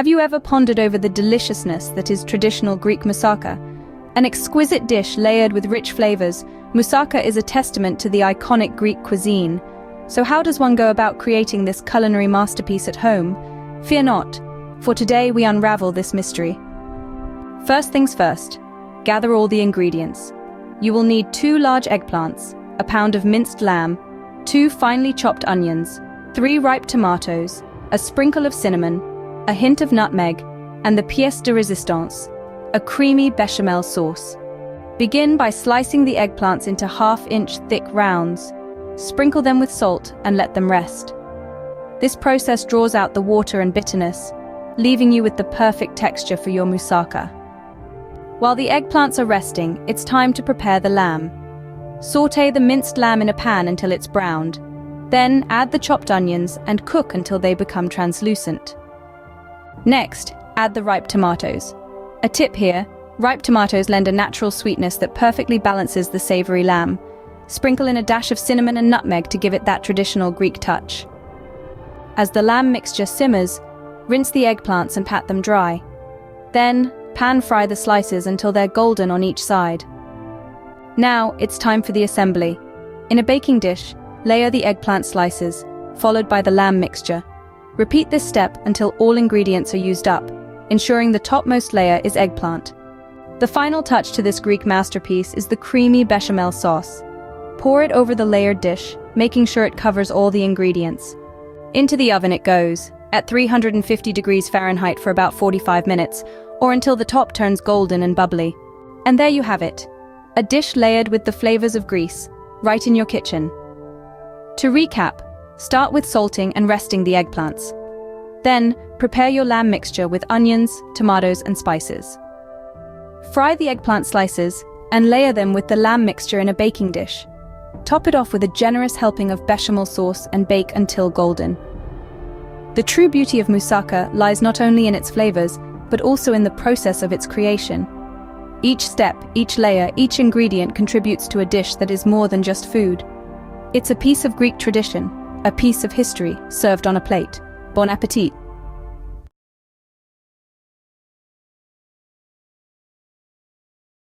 Have you ever pondered over the deliciousness that is traditional Greek moussaka? An exquisite dish layered with rich flavors, moussaka is a testament to the iconic Greek cuisine. So how does one go about creating this culinary masterpiece at home? Fear not, for today we unravel this mystery. First things first, gather all the ingredients. You will need 2 large eggplants, a pound of minced lamb, 2 finely chopped onions, 3 ripe tomatoes, a sprinkle of cinnamon, a hint of nutmeg, and the pièce de résistance, a creamy bechamel sauce. Begin by slicing the eggplants into 1/2-inch thick rounds. Sprinkle them with salt and let them rest. This process draws out the water and bitterness, leaving you with the perfect texture for your moussaka. While the eggplants are resting, it's time to prepare the lamb. Sauté the minced lamb in a pan until it's browned. Then add the chopped onions and cook until they become translucent. Next, add the ripe tomatoes. A tip here, ripe tomatoes lend a natural sweetness that perfectly balances the savory lamb. Sprinkle in a dash of cinnamon and nutmeg to give it that traditional Greek touch. As the lamb mixture simmers, rinse the eggplants and pat them dry. Then, pan-fry the slices until they're golden on each side. Now, it's time for the assembly. In a baking dish, layer the eggplant slices, followed by the lamb mixture. Repeat this step until all ingredients are used up, ensuring the topmost layer is eggplant. The final touch to this Greek masterpiece is the creamy bechamel sauce. Pour it over the layered dish, making sure it covers all the ingredients. Into the oven it goes, at 350 degrees Fahrenheit for about 45 minutes, or until the top turns golden and bubbly. And there you have it, a dish layered with the flavors of Greece, right in your kitchen. To recap, start with salting and resting the eggplants. Then, prepare your lamb mixture with onions, tomatoes, and spices. Fry the eggplant slices and layer them with the lamb mixture in a baking dish. Top it off with a generous helping of bechamel sauce and bake until golden. The true beauty of moussaka lies not only in its flavors, but also in the process of its creation. Each step, each layer, each ingredient contributes to a dish that is more than just food. It's a piece of Greek tradition, a piece of history served on a plate. Bon appétit!